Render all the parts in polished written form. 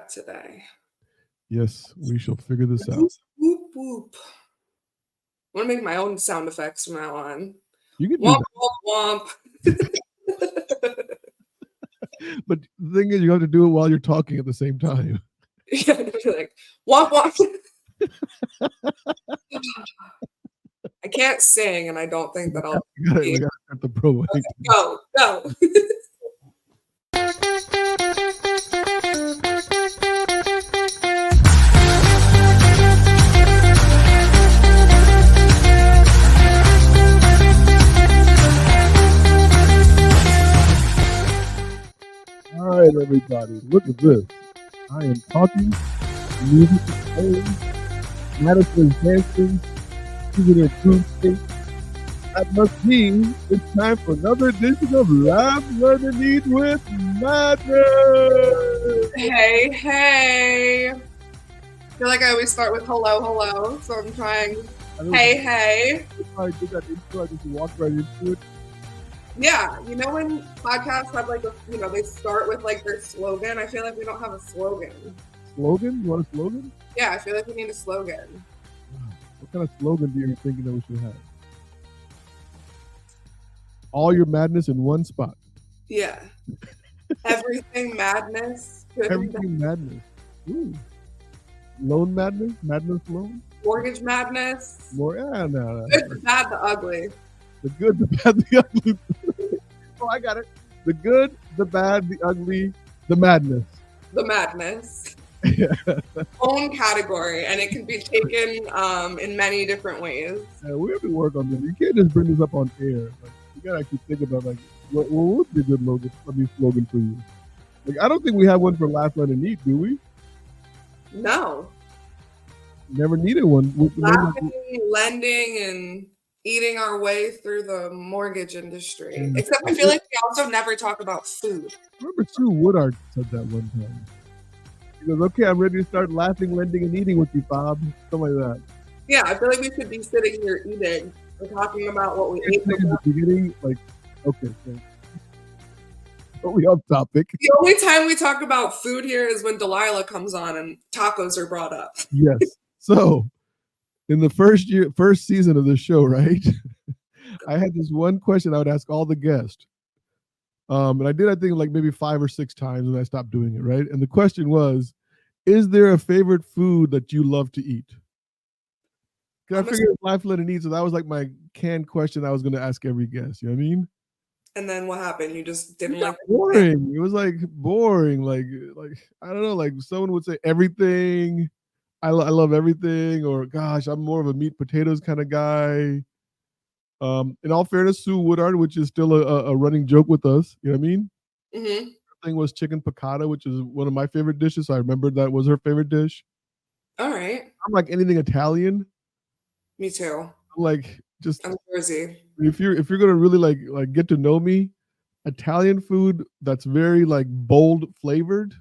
that today. Yes, we shall figure this out. Whoop, whoop. I want to make my own sound effects from now on. You can Womp, do womp, womp. But the thing is, you have to do it while you're talking at the same time. Yeah, like, womp, womp. I can't sing, and I don't think that I'll. We gotta start the promo. Okay, go. All right, everybody, look at this. I am talking, music is playing, Madison is dancing, she's in her groove state. That must mean it's time for another edition of Laugh, Learn, and Eat with Madness. Hey. I feel like I always start with hello, so I'm trying. Hey. I did that intro, I just walked right into it. Yeah, you know when podcasts have like they start with like their slogan? I feel like we don't have a slogan. Slogan? You want a slogan? Yeah, I feel like we need a slogan. What kind of slogan do you think that we should have? All your madness in one spot. Yeah. Everything madness. Everything madness. Ooh. Loan madness? Madness loan? Mortgage madness. No. Good, the bad, the ugly. The good, the bad, the ugly. Oh, I got it. The good, the bad, the ugly, the madness. The madness. Own category, and it can be taken in many different ways. Yeah, we have to work on this. You can't just bring this up on air. Like, you gotta actually think about what would be a good slogan for you. Like, I don't think we have one for Laugh, Learn, and Eat, do we? No. Never needed one. Laughing, lending, and eating our way through the mortgage industry. Yeah. Except I feel like we also never talk about food. I remember Sue Woodard said that one time. He goes, okay, I'm ready to start laughing, lending, and eating with you, Bob. Something like that. Yeah, I feel like we should be sitting here eating and talking about what we ate. In the beginning, like, okay, so. But we off topic. The only time we talk about food here is when Delilah comes on and tacos are brought up. Yes. So, in the first season of this show, right? I had this one question I would ask all the guests. And I did, I think, like maybe 5 or 6 times, and I stopped doing it, right? And the question was, is there a favorite food that you love to eat? Because I figured Laugh, Learn, and Eat, so that was like my canned question I was going to ask every guest. You know what I mean? And then what happened? You just didn't like it? Boring. It was like boring. Like I don't know. Like someone would say everything. I love everything, or gosh, I'm more of a meat potatoes kind of guy. In all fairness, Sue Woodard, which is still a running joke with us, you know what I mean? Mm-hmm. Her thing was chicken piccata, which is one of my favorite dishes. So I remembered that was her favorite dish. All right. I'm like anything Italian. Me too. I'm like just. I'm Jersey. If you're gonna really like get to know me, Italian food that's very like bold flavored,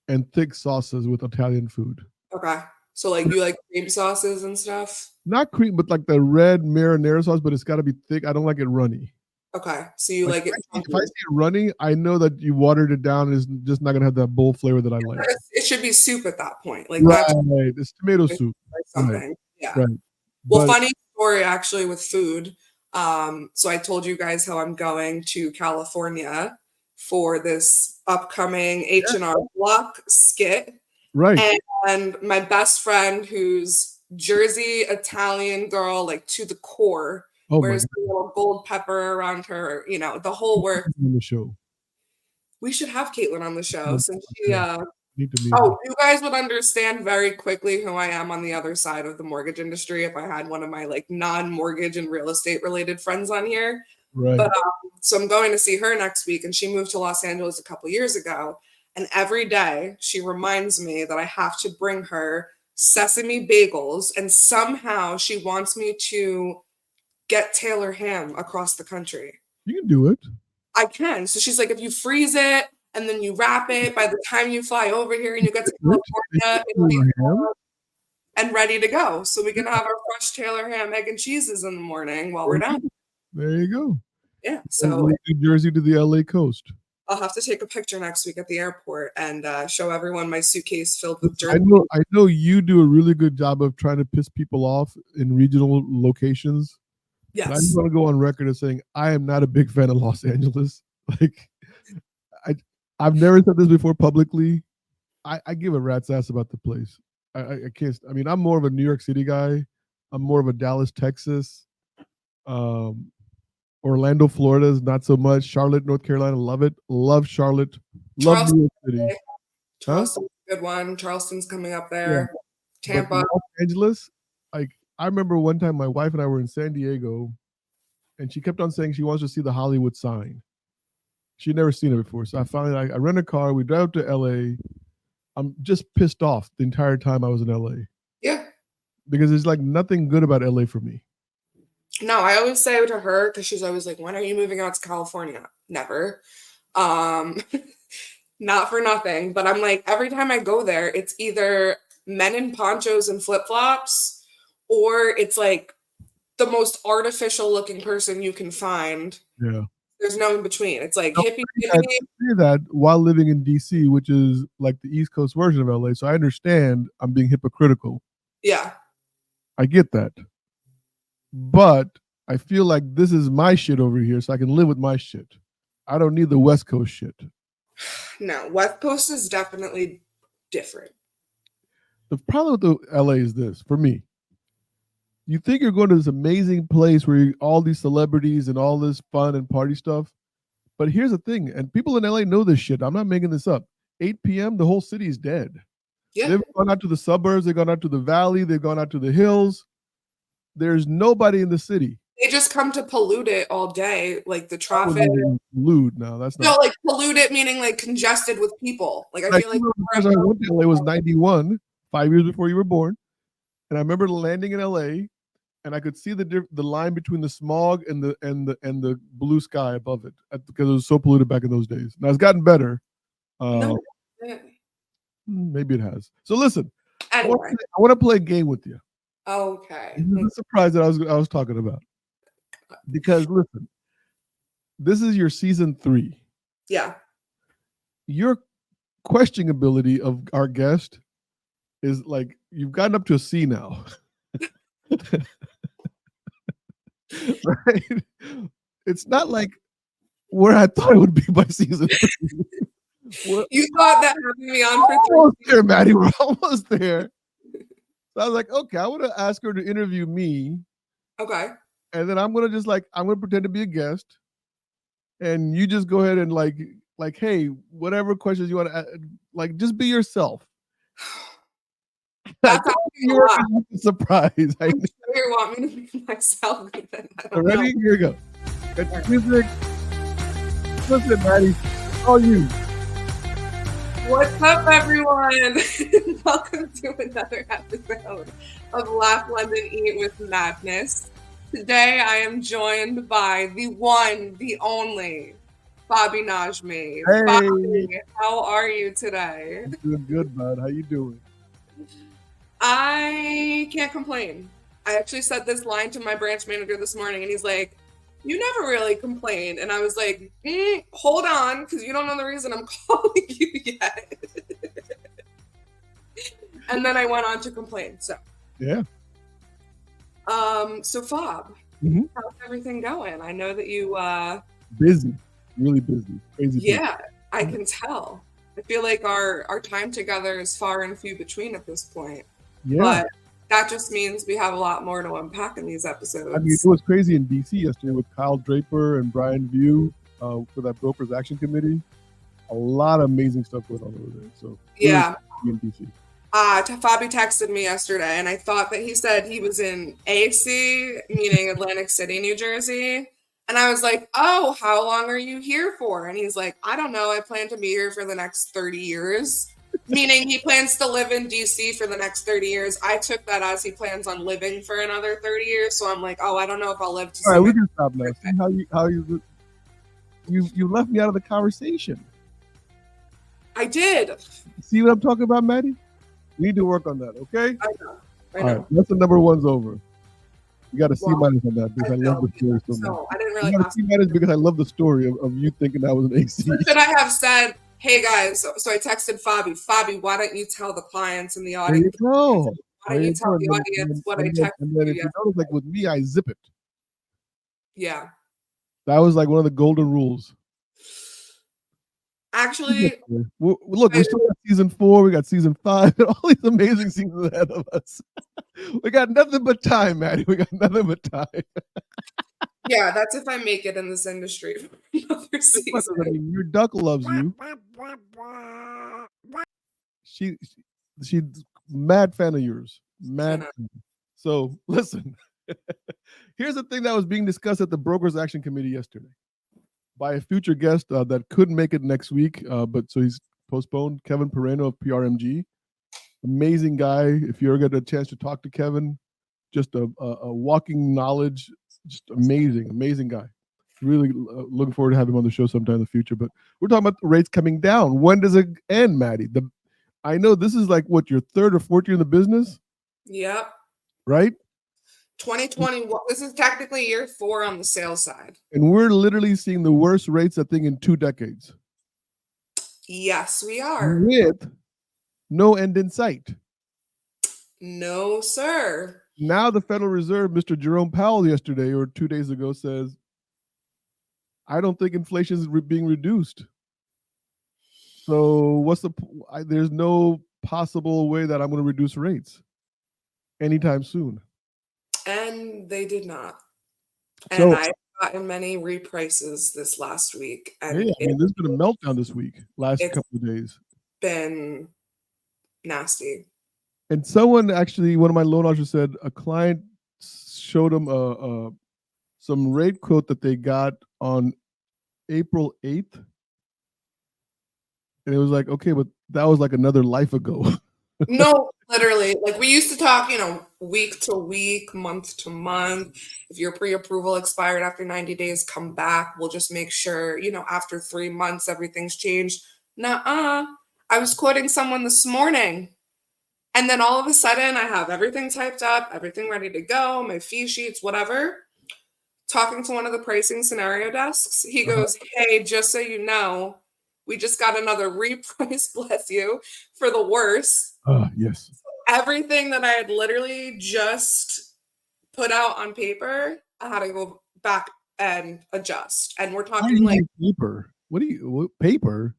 and thick sauces with Italian food. Okay. So like you like cream sauces and stuff? Not cream, but like the red marinara sauce, but it's got to be thick. I don't like it runny. Okay. So you like it. If I see it runny, I know that you watered it down and it's just not going to have that bold flavor that I like. It should be soup at that point. Like right. It's tomato soup. Like something. Right. Yeah. Right. Well, funny story actually with food. So I told you guys how I'm going to California for this upcoming H&R Block skit. Right. And my best friend, who's Jersey Italian girl, like to the core, wears a little gold pepper around her, the whole work. On the show. We should have Caitlin on the show since she. You guys would understand very quickly who I am on the other side of the mortgage industry if I had one of my like non-mortgage and real estate related friends on here. Right. But so I'm going to see her next week, and she moved to Los Angeles a couple years ago. And every day she reminds me that I have to bring her sesame bagels, and somehow she wants me to get Taylor ham across the country. You can do it. I can. So she's like, if you freeze it and then you wrap it, by the time you fly over here and you get to California, it'll be and ready to go. So we can have our fresh Taylor ham, egg, and cheeses in the morning while we're down. There you go. Yeah. So New Jersey to the LA coast. I'll have to take a picture next week at the airport and show everyone my suitcase filled with I jerky. know you do a really good job of trying to piss people off in regional locations. And I just Yes. want to go on record as saying I am not a big fan of Los Angeles. Like, I've never said this before publicly. I give a rat's ass about the place. I can't. I mean, I'm more of a New York City guy. I'm more of a Dallas, Texas. Orlando, Florida is not so much. Charlotte, North Carolina, love it. Love Charlotte. Love Charleston, New York City. Huh? Charleston's a good one. Charleston's coming up Yeah. there. But Tampa. Los Angeles, like I remember one time my wife and I were in San Diego, and she kept on saying she wants to see the Hollywood sign. She'd never seen it before, so I finally I rent a car. We drive up to LA. I'm just pissed off the entire time I was in LA Yeah. because there's like nothing good about LA for me. No, I always say to her, because she's always like, when are you moving out to California? Never. Not for nothing, but I'm like, every time I go there, it's either men in ponchos and flip-flops, or it's like the most artificial looking person you can find. Yeah. There's no in between. It's like No, hippie. I say that while living in DC, which is like the East Coast version of LA. So I understand I'm being hypocritical. Yeah. I get that. But I feel like this is my shit over here, so I can live with my shit. I don't need the West Coast shit. No, West Coast is definitely different. The problem with the LA is this, for me. You think you're going to this amazing place where all these celebrities and all this fun and party stuff. But here's the thing, and people in LA know this shit. I'm not making this up. 8 p.m., the whole city is dead. Yeah. They've gone out to the suburbs, they've gone out to the valley, they've gone out to the hills. There's nobody in the city. They just come to pollute it all day, like the traffic. Pollute now, that's not. No, like pollute it, meaning like congested with people. Like I feel like the first time I went to LA was 91, 5 years before you were born. And I remember landing in LA, and I could see the line between the smog and the blue sky above it because it was so polluted back in those days. Now it's gotten better. no. Maybe it has. So listen, Anyway. I want to play a game with you. Okay. This is a surprise that I was talking about. Because listen, this is your season 3. Yeah. Your questioning ability of our guest is like you've gotten up to a C now. Right? It's not like where I thought it would be by season 3. You thought that having me on for 3 almost there, Maddie. We're almost there. So I was like, okay, I want to ask her to interview me. Okay. And then I'm gonna pretend to be a guest, and you just go ahead and like, hey, whatever questions you want to, like, just be yourself. That's You're a surprise. I'm sure you want me to be myself. Ready? Here we go. Got music. Listen, Maddie, all you. What's up, everyone? Welcome to another episode of Laugh, London, Eat with Madness. Today, I am joined by the one, the only, Fobby Naghmi. Hey. Fobby, how are you today? I'm doing good, bud. How you doing? I can't complain. I actually said this line to my branch manager this morning, and he's like, "You never really complain." And I was like, hold on, because you don't know the reason I'm calling you yet. And then I went on to complain. So yeah. So Fob, how's everything going? I know that you busy, really busy, crazy. Yeah, busy. I can tell. I feel like our time together is far and few between at this point. Yeah. But that just means we have a lot more to unpack in these episodes. I mean, it was crazy in DC yesterday with Kyle Draper and Brian View for that Brokers Action Committee. A lot of amazing stuff going on over there. So yeah, really in DC. Fobby texted me yesterday, and I thought that he said he was in AC, meaning Atlantic City, New Jersey. And I was like, oh, how long are you here for? And he's like, I don't know. I plan to be here for the next 30 years. Meaning he plans to live in DC for the next 30 years. I took that as he plans on living for another 30 years. So I'm like, oh, I don't know if I'll live to see. All right, we can stop now. See how you left me out of the conversation. I did. See what I'm talking about, Maddie? We need to work on that, okay? I know. All right, that's the number one's over. You got a C Well, minus on that because I I love failed the you, story so much. so I didn't You really got a ask. C minus because I love the story of you thinking that was an AC. Should I have said, "Hey guys"? So I texted Fobby. Fobby, why don't you tell the clients in the There you audience? go. Why There don't you you tell go. the audience what I texted And then you if you yesterday? notice, like with me, I zip it. Yeah, That was like one of the golden rules. actually, Look, we I, still got season 4, we got season 5, and all these amazing seasons ahead of us. We got nothing but time, Maddie. We got nothing but time. yeah, that's if I make it in this industry for another What season. does that mean? Your duck loves you. She, she's mad fan of yours. I Mad know. fan. So listen, here's the thing that was being discussed at the Brokers Action Committee yesterday by a future guest that couldn't make it next week, but so he's postponed. Kevin Pereno of PRMG, amazing guy. If you ever get a chance to talk to Kevin, just a walking knowledge, just amazing guy. Really looking forward to having him on the show sometime in the future. But we're talking about the rates coming down. When does it end, Maddie? I know this is like what, your third or fourth year in the business, Yep. right? 2020. This is technically year 4 on the sales side. And we're literally seeing the worst rates, I think, in 2 decades, Yes, we are. with no end in sight. No, sir. Now the Federal Reserve, Mr. Jerome Powell, yesterday or 2 days ago, says, I don't think inflation is being reduced. So there's no possible way that I'm going to reduce rates anytime soon. And they did not. And So I've gotten many reprices this last week, yeah, and I mean, there's been a meltdown this week, last it's couple of days. been nasty. And someone actually, one of my loan officers said a client showed him some rate quote that they got on April 8th. And it was like, okay, but that was like another life ago. No, literally. Like we used to talk, week to week, month to month. If your pre-approval expired after 90 days, come back. We'll just make sure, after 3 months, everything's changed. Nuh-uh. I was quoting someone this morning. And then all of a sudden, I have everything typed up, everything ready to go, my fee sheets, whatever. Talking to one of the pricing scenario desks, he goes, "Hey, just so you know, we just got another reprice, bless you, for the worse." Yes. Everything that I had literally just put out on paper, I had to go back and adjust. And we're Why do talking you like need paper? Paper?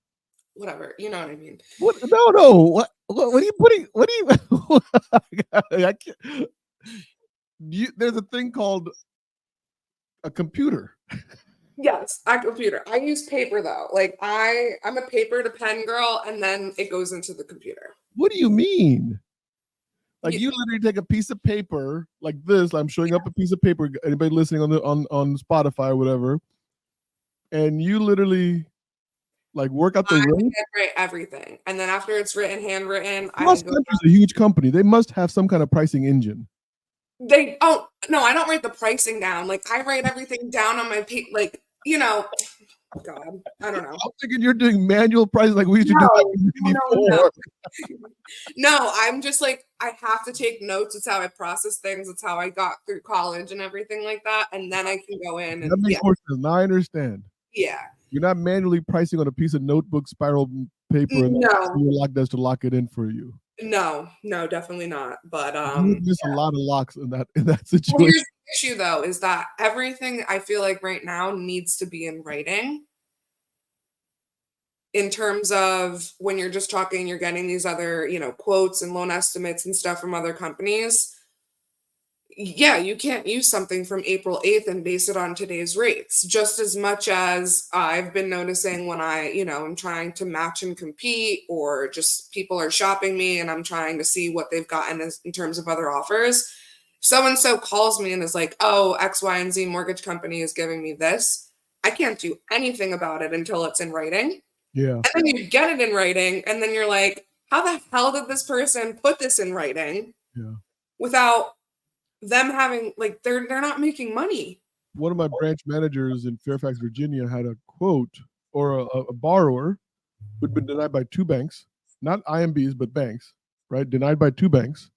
whatever, you know what I mean? What? No. What are you putting? What are you? I can't, there's a thing called a computer. Yes, a computer. I use paper though. Like I'm a paper to pen girl, and then it goes into the computer. What do you mean? Like, You, you literally take a piece of paper like this. I'm showing up a piece of paper. Anybody listening on Spotify or whatever, and you literally like work out the I rate. handwrite everything, and then after it's handwritten, I Cross go. Country is a huge company. They must have some kind of pricing engine. They oh no, I don't write the pricing down. Like I write everything down on my paper. Like God, I don't know. I'm thinking you're doing manual pricing like we used to do back No, in no. '94. No, I'm just like I have to take notes. It's how I process things. It's how I got through college and everything like that. And then I can go in That and makes more sense. Now I understand. yeah. You're not manually pricing on a piece of notebook spiral paper and No, your lock does to lock it in for you. no, definitely not. But You would miss a lot of locks in that well, situation. here's the issue though, is that everything I feel like right now needs to be in writing. In terms of when you're just talking, you're getting these other, quotes and loan estimates and stuff from other companies. Yeah, you can't use something from April 8th and base it on today's rates. Just as much as I've been noticing when I'm trying to match and compete, or just people are shopping me and I'm trying to see what they've gotten in terms of other offers. So and so calls me and is like, "Oh, X, Y, and Z mortgage company is giving me this." I can't do anything about it until it's in writing. Yeah. And then you get it in writing, and then you're like, how the hell did this person put this in writing Yeah. without them having like they're not making money? One of my branch managers in Fairfax, Virginia had a quote or a borrower who'd been denied by 2 banks, not IMBs, but banks, right? Denied by 2 banks.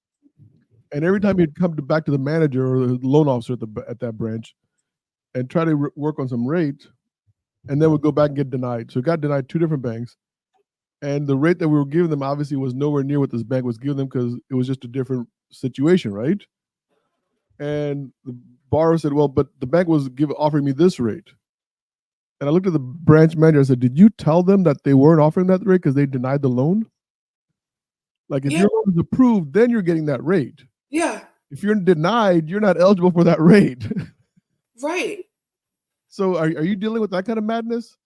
And every time he'd come back to the manager or the loan officer at that branch and try to work on some rate, and then would go back and get denied. So it got denied 2 different banks. And the rate that we were giving them obviously was nowhere near what this bank was giving them because it was just a different situation, right? And the borrower said, well, but the bank was offering me this rate. And I looked at the branch manager and said, did you tell them that they weren't offering that rate because they denied the loan? Like if your loan is approved, then you're getting that rate. Yeah. If you're denied, you're not eligible for that rate. Right. So are you dealing with that kind of madness?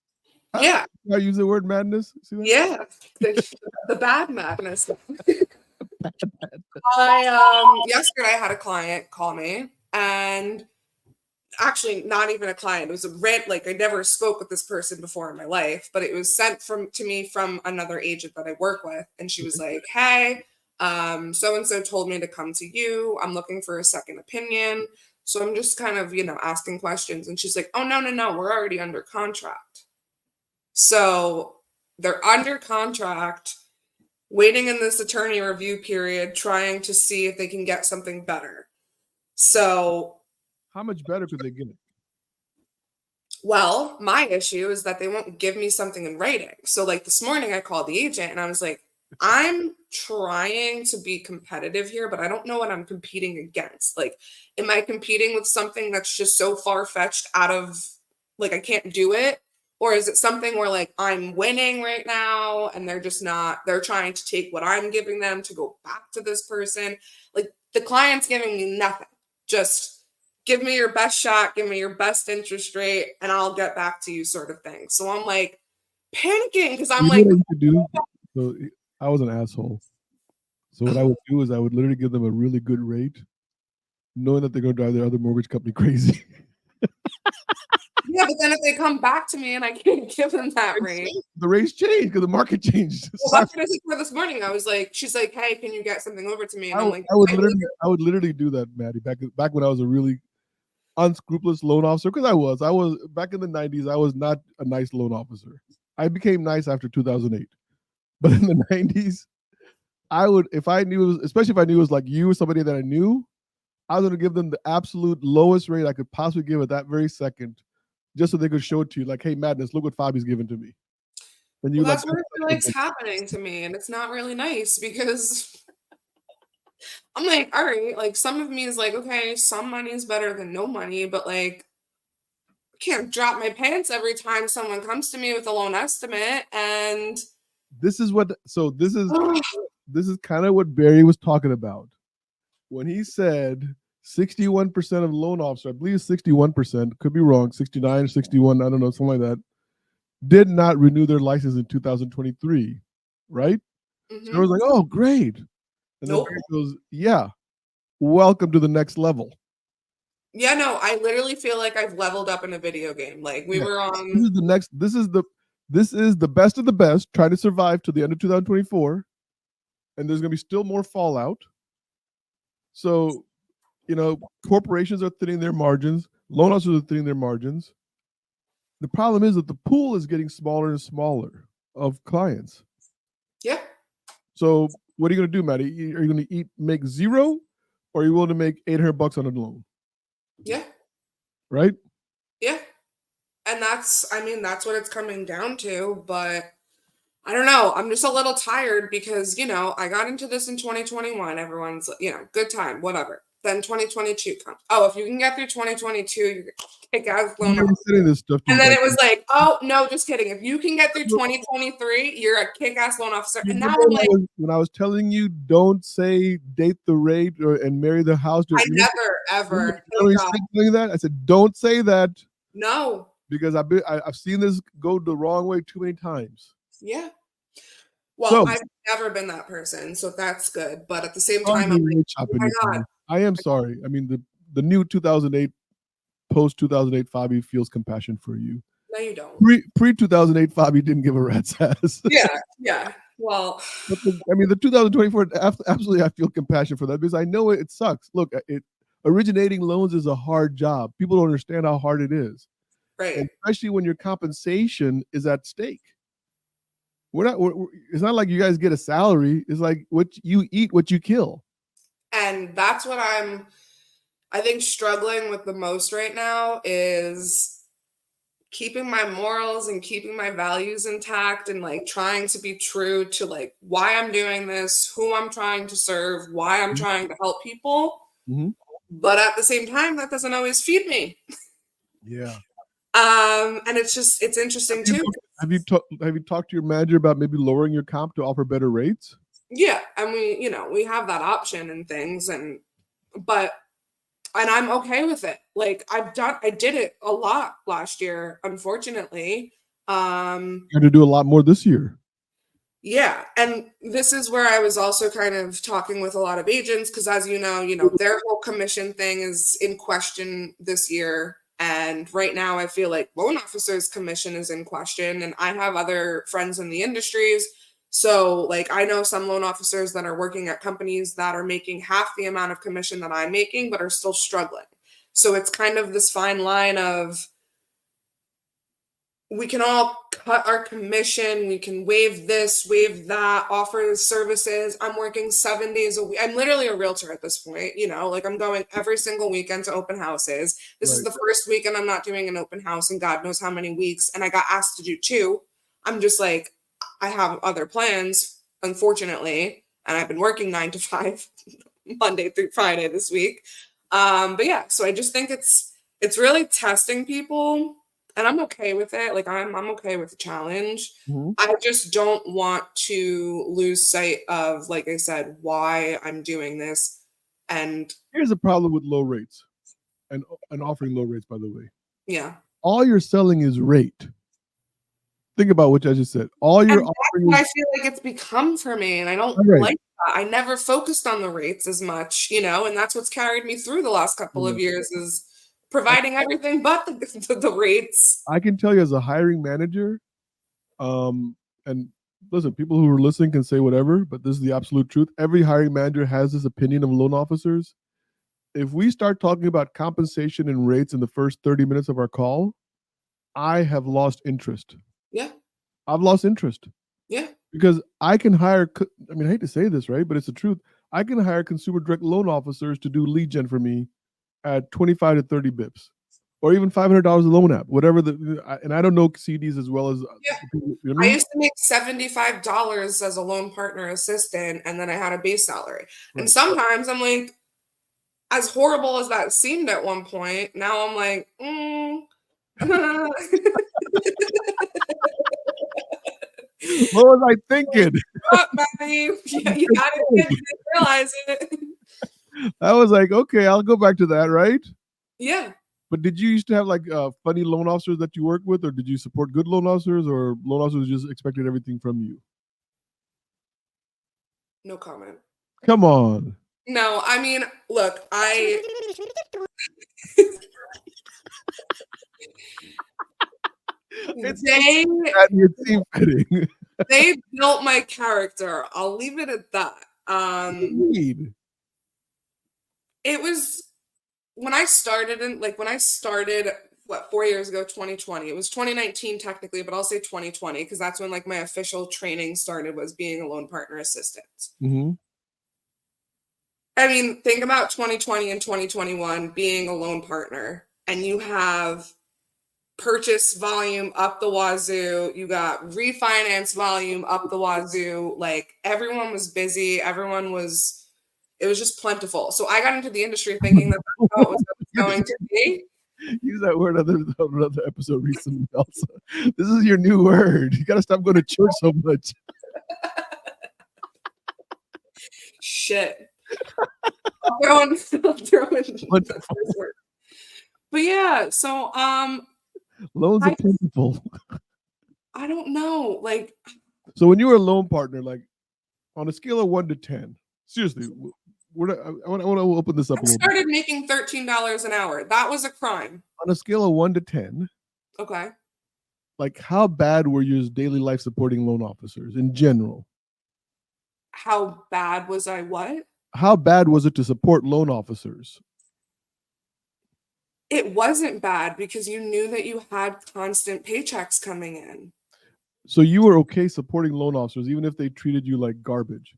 Yeah. I use the word madness. See that? Yeah. The bad madness. Yesterday I had a client call me, and actually not even a client. It was a rent. Like I never spoke with this person before in my life, but it was sent to me from another agent that I work with. And she was like, hey, so-and-so told me to come to you. I'm looking for a second opinion. So I'm just kind of, asking questions. And she's like, oh, no, we're already under contract. So they're under contract, waiting in this attorney review period, trying to see if they can get something better. So how much better could they get it? Well, my issue is that they won't give me something in writing. So like this morning I called the agent and I was like, I'm trying to be competitive here, but I don't know what I'm competing against. Like, am I competing with something that's just so far-fetched out of, like, I can't do it? Or is it something where, like, I'm winning right now and they're just not, they're trying to take what I'm giving them to go back to this person? Like, the client's giving me nothing. Just give me your best shot, give me your best interest rate, and I'll get back to you, sort of thing. So I'm like panicking because I'm like, what you could do? So I was an asshole. So what I would do is I would literally give them a really good rate, knowing that they're going to drive their other mortgage company crazy. Yeah, but then if they come back to me and I can't give them that rate, the rates changed because the market changed. well, that's what I said for this morning. I was like, she's like, hey, can you get something over to me? And I'm like, I would literally do that, Maddie. Back when I was a really unscrupulous loan officer, because I was back in the 90s. I was not a nice loan officer. I became nice after 2008, but in the 90s, I would, if I knew, especially if I knew it was like you or somebody that I knew, I was going to give them the absolute lowest rate I could possibly give at that very second, just so they could show it to you, like, hey, Madness, look what Fobby's given to me. And you that's what I feel like's happening to me, and it's not really nice because I'm like, all right, like some of me is like, okay, some money is better than no money, but like I can't drop my pants every time someone comes to me with a loan estimate. And this is kind of what Barry was talking about when he said 61% of loan officers, I believe 61%, could be wrong, 69, 61, I don't know, something like that, did not renew their license in 2023, right? Mm-hmm. So I was like, oh, great. And then Barry goes, yeah, welcome to the next level. Yeah, no, I literally feel like I've leveled up in a video game. Like we were on. This is the best of the best, trying to survive to the end of 2024. And there's going to be still more fallout. So, corporations are thinning their margins. Loan officers are thinning their margins. The problem is that the pool is getting smaller and smaller of clients. Yeah. So what are you going to do, Maddie? Are you going to make zero, or are you willing to make $800 on a loan? Yeah. Right? Yeah. And that's what it's coming down to. But I don't know. I'm just a little tired because, I got into this in 2021. Everyone's, good time, whatever. Then 2022 comes. Oh, if you can get through 2022, you're kick ass loan officer. This stuff and then it was like, oh, no, just kidding. If you can get through 2023, you're a kick ass loan officer. And now I'm like, when I was telling you, don't say date the rate and marry the house. I never, ever. Saying that? I said, don't say that. No. Because I've seen this go the wrong way too many times. Yeah. Well, I've never been that person, so that's good. But at the same time, I'm like, oh my God. I am sorry. I mean, the new 2008, post 2008 Fobby feels compassion for you. No, you don't. Pre 2008 Fobby didn't give a rat's ass. Yeah. Well, the 2024, absolutely, I feel compassion for that because I know it sucks. Look, originating loans is a hard job. People don't understand how hard it is. Right. And especially when your compensation is at stake. It's not like you guys get a salary. It's like what you eat, what you kill. And that's what I think struggling with the most right now is keeping my morals and keeping my values intact and like trying to be true to like why I'm doing this, who I'm trying to serve, why I'm trying to help people. Mhm. But at the same time, that doesn't always feed me. Yeah. And it's interesting too. Have you talked to your manager about maybe lowering your comp to offer better rates? Yeah, and we have that option and things, but I'm okay with it. Like I did it a lot last year, unfortunately. You're gonna do a lot more this year. Yeah, and this is where I was also kind of talking with a lot of agents because as their whole commission thing is in question this year. And right now I feel like loan officers' commission is in question. And I have other friends in the industries. So like I know some loan officers that are working at companies that are making half the amount of commission that I'm making, but are still struggling. So it's kind of this fine line of we can all cut our commission. We can waive this, waive that, offer services. I'm working 7 days a week. I'm literally a realtor at this point, like I'm going every single weekend to open houses. This is Right. the first weekend I'm not doing an open house in God knows how many weeks. And I got asked to do two. I'm just like, I have other plans, unfortunately. And I've been working 9 to 5 Monday through Friday this week. But yeah, so I just think it's really testing people and I'm okay with it. Like I'm okay with the challenge. Mhm. I just don't want to lose sight of, like I said, why I'm doing this. And Here's a problem with low rates and offering low rates, by the way. yeah. All you're selling is rate. Think about what I just said. All And you're that's offering what is I feel like it's become for me. And I don't all right. like that. I never focused on the rates as much, and that's what's carried me through the last couple of years is I, providing everything but the rates. I can tell you as a hiring manager, and listen, people who are listening can say whatever, but this is the absolute truth. Every hiring manager has this opinion of loan officers. If we start talking about compensation and rates in the first 30 minutes of our call, I have lost interest. Yeah. I've lost interest Yeah. because I can hire, I mean, I hate to say this, right? But it's the truth. I can hire consumer direct loan officers to do lead gen for me at 25 to 30 bips or even $500 a loan app, whatever and I don't know CDs as well as, Yeah. you know what I I mean? used to make $75 as a loan partner assistant, and then I had a base salary. And Right. sometimes I'm like, as horrible as that seemed at one point, now I'm like, What was I thinking? up, buddy. Yeah, you gotta get to realize it. I was like, okay, I'll go back to that, right? Yeah, But did you used to have like funny loan officers that you worked with, or did you support good loan officers, or loan officers just expected everything from you? no comment. Come on. No, I mean, look, It's they it seemed fitting. they built my character. I'll leave it at that. Indeed. It was when I started what 4 years ago, 2020. It was 2019 technically, but I'll say 2020 because that's when like my official training started was being a loan partner assistant. Mm-hmm. I mean, think about 2020 and 2021 being a loan partner, and you have purchase volume up the wazoo, you got refinance volume up the wazoo. Like everyone was busy, it was just plentiful. So I got into the industry thinking that that's how it was going to be. Use that word on another episode recently, Elsa. This is your new word. You got to stop going to church so much. Shit. I'm throwing the Wonderful. first word. But yeah, so Loans are I plentiful. I don't know. Like So when you were a loan partner, like on a scale of 1 to 10, seriously, I want to open this up I a little bit. started making $13 an hour. That was a crime. On a scale of 1 to 10, Okay. like how bad were your daily life supporting loan officers in general? How bad was I what? How bad was it to support loan officers? It wasn't bad because you knew that you had constant paychecks coming in. So you were okay supporting loan officers even if they treated you like garbage.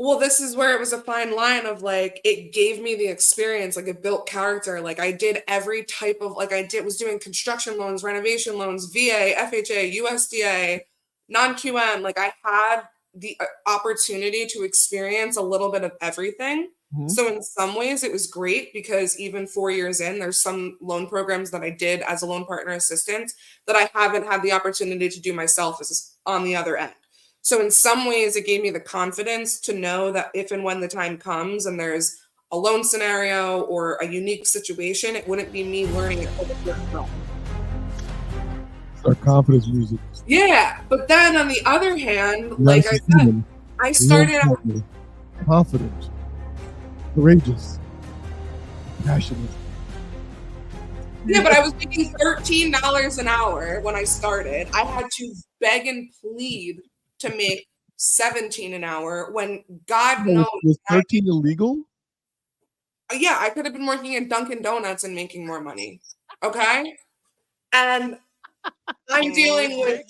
Well, this is where it was a fine line of like it gave me the experience, like it built character. Like I did every type of like was doing construction loans, renovation loans, VA, FHA, USDA, non-QM. Like I had the opportunity to experience a little bit of everything. Mhm. So in some ways it was great because even 4 years in, there's some loan programs that I did as a loan partner assistant that I haven't had the opportunity to do myself as on the other end. So in some ways, it gave me the confidence to know that if and when the time comes and there's a loan scenario or a unique situation, it wouldn't be me learning it for the first time. It's our confidence music. Yeah, but then on the other hand, like I Madison said, Keenan, I loan started out. partner, confident, courageous, passionate. Yeah, but I was making $13 an hour when I started. I had to beg and plead to make 17 an hour when God knows. Was 13 illegal? Yeah, I could have been working at Dunkin' Donuts and making more money. Okay? And I'm dealing with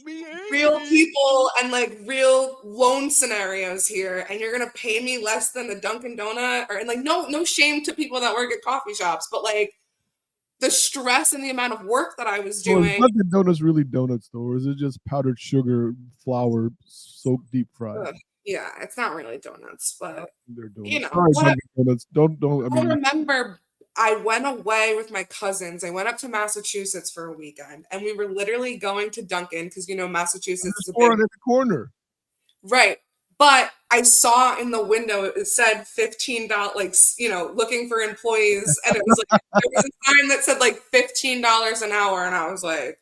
real people and like real loan scenarios here, and you're gonna pay me less than a Dunkin' Donut, or and like no shame to people that work at coffee shops, but like the stress and the amount of work that I was Well, is doing. Dunkin' Donuts really donuts though, or is it just powdered sugar, flour, soaked deep fried? Yeah, it's not really donuts, but They're you donuts. know, Sorry, what Dunkin' Donuts. Don't. I I mean, remember I went away with my cousins. I went up to Massachusetts for a weekend, and we were literally going to Dunkin' because Massachusetts there's is a four big. on every corner. Right. But I saw in the window it said $15, like looking for employees, and it was like there was a sign that said like $15 an hour, and I was like,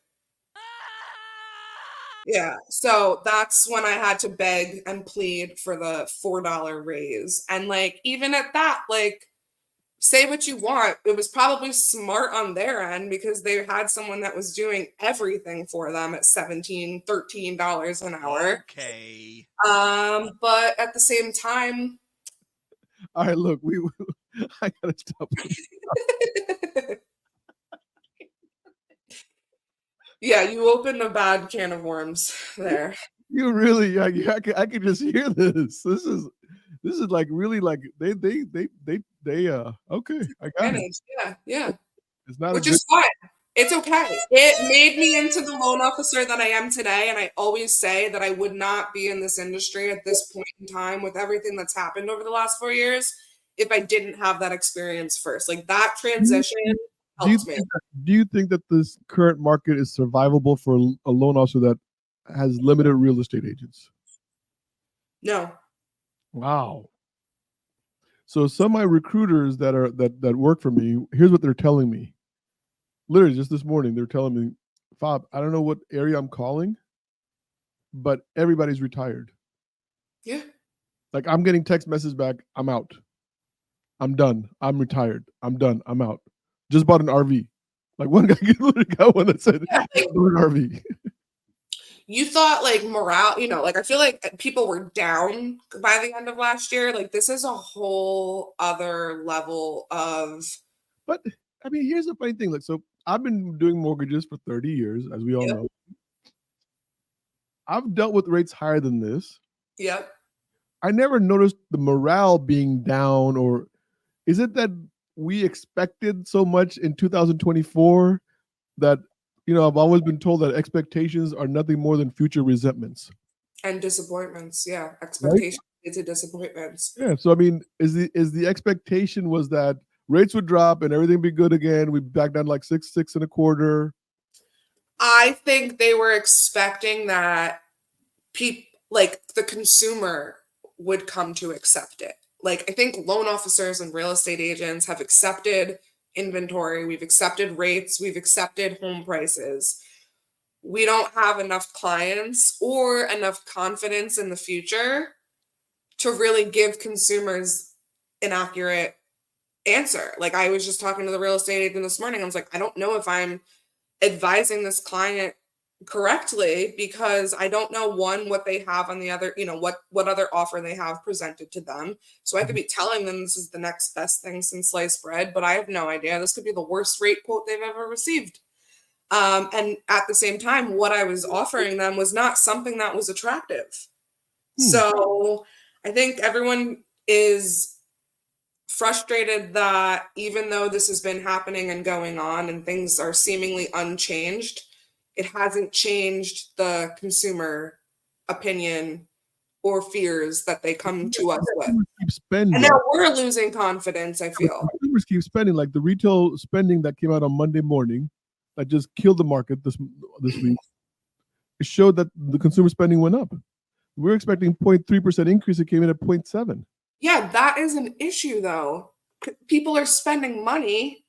yeah. So that's when I had to beg and plead for the $4 raise, and like even at that, like say what you want, it was probably smart on their end because they had someone that was doing everything for them at $17, $13 an hour. Okay. But at the same time, All right, look, I gotta stop. yeah, you opened a bad can of worms there. You really, I can just hear this. This is like really like okay, I got it. Manage, yeah, yeah. It's not a Which good. is fine. It's okay. It made me into the loan officer that I am today, and I always say that I would not be in this industry at this point in time with everything that's happened over the last 4 years if I didn't have that experience first. Like that transition helped me. Do you think that this current market is survivable for a loan officer that has limited real estate agents? No. Wow. So some of my recruiters that work for me, here's what they're telling me. Literally just this morning, they're telling me, Fob, I don't know what area I'm calling, but everybody's retired. Yeah. Like I'm getting text messages back, I'm out. I'm done. I'm retired. I'm done. I'm out. Just bought an RV. Like one guy literally got one that said, Yeah, like, an RV. you thought like morale, like I feel like people were down by the end of last year. Like this is a whole other level of. But I mean, here's the funny thing. Like, so I've been doing mortgages for 30 years, as we all Yep. know. I've dealt with rates higher than this. Yep. I never noticed the morale being down, or is it that we expected so much in 2024 that, I've always been told that expectations are nothing more than future resentments. And disappointments. Yeah. Right? Expectations into disappointments. Yeah. So I mean, is the expectation was that rates would drop and everything be good again? We back down like 6.25. I think they were expecting that people like the consumer would come to accept it. Like I think loan officers and real estate agents have accepted inventory, we've accepted rates, we've accepted home prices. We don't have enough clients or enough confidence in the future to really give consumers an accurate answer. Like I was just talking to the real estate agent this morning. I was like, I don't know if I'm advising this client correctly because I don't know one what they have on the other, what other offer they have presented to them. So I could be telling them this is the next best thing since sliced bread, but I have no idea. This could be the worst rate quote they've ever received. And at the same time, what I was offering them was not something that was attractive. Hmm. So I think everyone is frustrated that even though this has been happening and going on and things are seemingly unchanged, it hasn't changed the consumer opinion or fears that they come to us with. Consumers keep And spending. now we're losing confidence, I feel. Consumers keep spending. Like the retail spending that came out on Monday morning, that just killed the market this week. It showed that the consumer spending went up. We're expecting 0.3% increase. It came in at 0.7. Yeah, that is an issue though. People are spending money,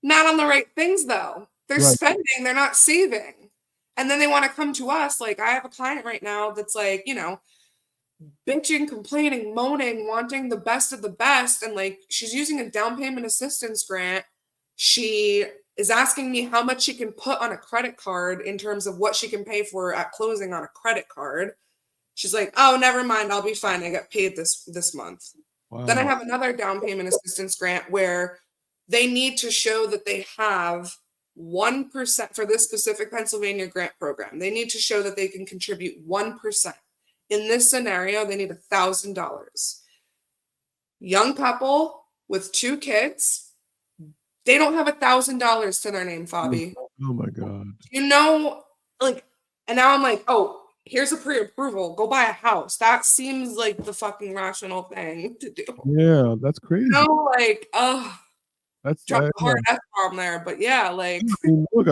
not on the right things though. They're Right. spending, they're not saving. And then they want to come to us. Like, I have a client right now that's like, bitching, complaining, moaning, wanting the best of the best. And like, she's using a down payment assistance grant. She is asking me how much she can put on a credit card in terms of what she can pay for at closing on a credit card. She's like, oh, never mind, I'll be fine. I got paid this month. Wow. Then I have another down payment assistance grant where they need to show that they have 1% for this specific Pennsylvania grant program. They need to show that they can contribute 1%. In this scenario, they need $1,000. Young couple with 2 kids, they don't have $1,000 to their name, Fobby. Oh my God. Like, and now I'm like, oh, here's a pre-approval. Go buy a house. That seems like the fucking rational thing to do. Yeah, that's crazy. Like, That's drop a hard F-bomb there. But yeah, like, look,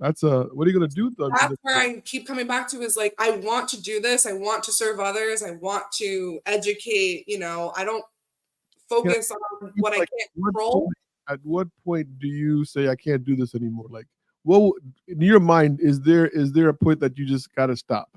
that's what are you gonna do though? That's where I keep coming back to is like, I want to do this. I want to serve others. I want to educate. I don't focus on what I can't control. At what point do you say I can't do this anymore? Like, what in your mind is there a point that you just gotta stop?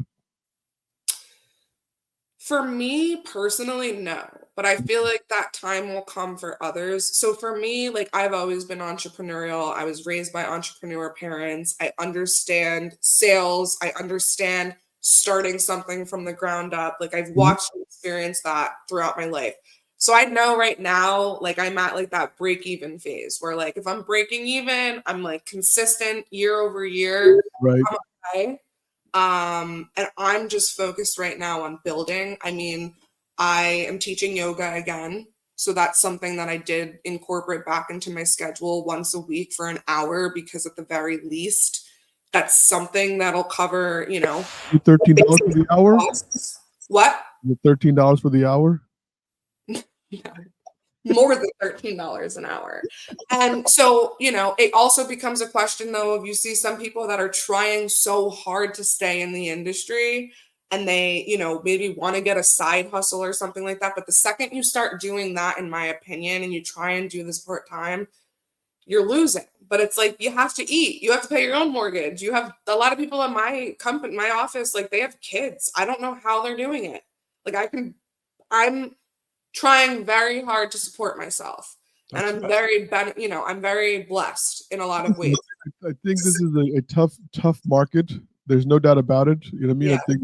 For me personally, no. But I feel like that time will come for others. So for me, like, I've always been entrepreneurial. I was raised by entrepreneur parents. I understand sales. I understand starting something from the ground up. Like, I've watched and experienced that throughout my life. So I know right now, like, I'm at like that break even phase where, like, if I'm breaking even, I'm like consistent year over year. Right. I'm okay. And I'm just focused right now on building. I mean, I am teaching yoga again. So that's something that I did incorporate back into my schedule once a week for an hour, because at the very least, that's something that'll cover, $13 for the hour? Costs. What? $13 for the hour? Yeah. More than $13 an hour. And so, it also becomes a question though, of you see some people that are trying so hard to stay in the industry and they, maybe want to get a side hustle or something like that. But the second you start doing that, in my opinion, and you try and do this part-time, you're losing. But it's like, you have to eat. You have to pay your own mortgage. You have a lot of people in my company, my office, like, they have kids. I don't know how they're doing it. Like, I'm trying very hard to support myself. And I'm I'm very blessed in a lot of ways. I think this is a tough market. There's no doubt about it. You know what I mean? Yeah. I think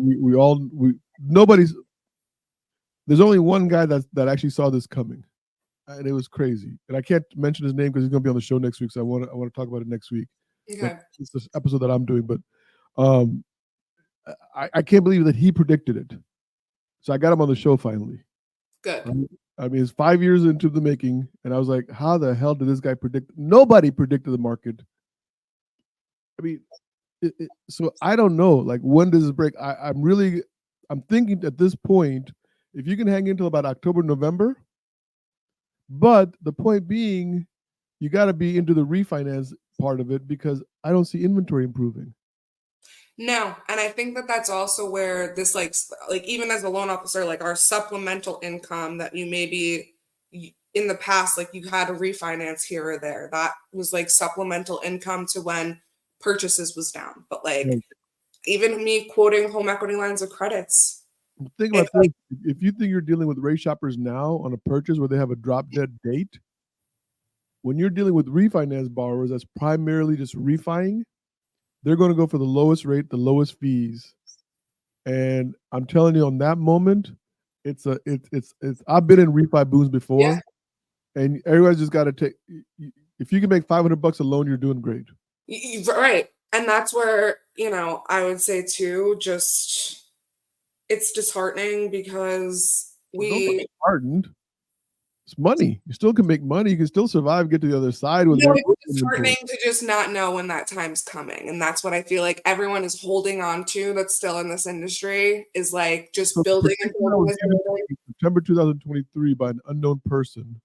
there's only one guy that actually saw this coming. And it was crazy. And I can't mention his name because he's gonna be on the show next week. So I want to talk about it next week. Okay. It's this episode that I'm doing, but I can't believe that he predicted it. So I got him on the show finally. Good. I mean, it's 5 years into the making, and I was like, how the hell did this guy predict? Nobody predicted the market. I mean, so I don't know. Like, when does this break? I'm thinking at this point, if you can hang into about October, November, but the point being, you got to be into the refinance part of it because I don't see inventory improving. No, and I think that that's also where this, like even as a loan officer, like, our supplemental income that you maybe in the past, like, you had a refinance here or there, that was like supplemental income to when purchases was down. But like, even me quoting home equity lines of credits. Think about this. If you think you're dealing with rate shoppers now on a purchase where they have a drop dead date, when you're dealing with refinance borrowers that's primarily just refining, they're going to go for the lowest rate, the lowest fees. And I'm telling you, on that moment, it's I've been in refi booms before, and everybody's just got to take. If you can make $500 a loan, you're doing great. Right, and that's where I would say too, just it's disheartening because Well, nobody's We hardened. It's money. You still can make money. You can still survive, get to the other side with No, very it's little disheartening inventory. to just not know when that time's coming, and that's what I feel like everyone is holding on to that's still in this industry is, like, So just the building and prediction that building was and given to building. me in September 2023 by an unknown person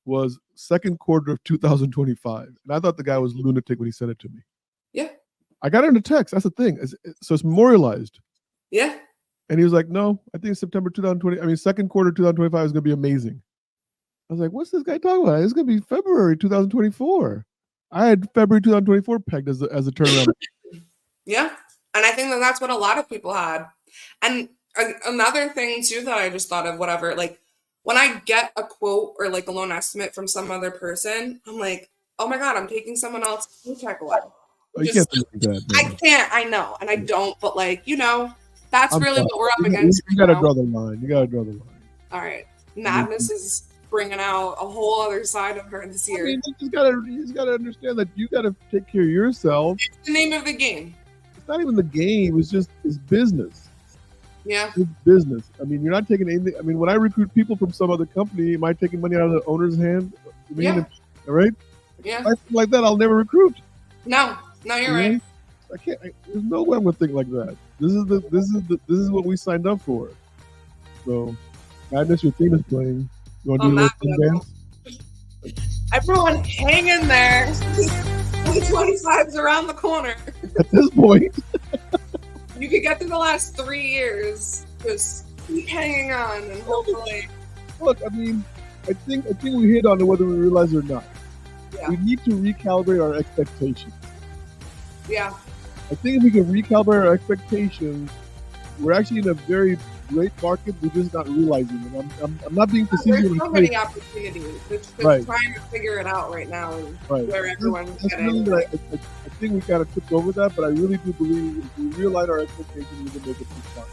was second quarter of 2025, and I thought the guy was lunatic when he said it to me. Yeah, I got it in a text. That's the thing. So it's memorialized. yeah. And he was like, "No, I think September 2020. I mean, second quarter 2025 is going to be amazing." I was like, "What's this guy talking about? It's going to be February 2024." I had February 2024 pegged as a turnaround. Yeah, and I think that that's what a lot of people had. And another thing too that I just thought of, whatever, like when I get a quote or like a loan estimate from some other person, I'm like, oh my God, I'm taking someone else's paycheck away. Oh, you Just can't think like that, I man. can't, I know, and I don't, but like, that's I'm really sorry. what we're up You, against you right got to now. draw the line. You got to draw the line. All right. I mean, Madness is bringing out a whole other side of her this year. you just gotta understand that you gotta take care of yourself. It's the name of the game. It's not even the game. It's business. Yeah. It's business. I mean, you're not taking anything. I mean, when I recruit people from some other company, am I taking money out of the owner's hand? I mean, Yeah. all right. Yeah. If I think like that, I'll never recruit. No, you're You know? right. I can't. There's no way I'm gonna think like that. This is what we signed up for. So, Madness, your theme is playing. You want to do a little theme dance? Everyone hang in there. 2025 is around the corner. At this point, You could get through the last 3 years. Just keep hanging on and hopefully. look. I mean, I think we hit on it whether we realize it or not. Yeah. We need to recalibrate our expectations. Yeah. I think if we can recalibrate our expectations, we're actually in a very great market. We're just not realizing it. I'm not being facetious. There's so many opportunities. It's Right. trying to figure it out right now is Right. where everyone's That's getting. really what I think we kind of tripped over that, but I really do believe if we realign our expectations, we can make it pretty fun.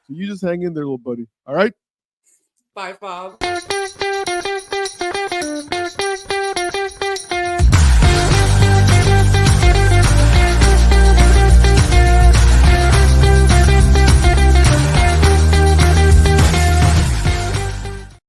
So you just hang in there, little buddy. All right? Bye, Fob.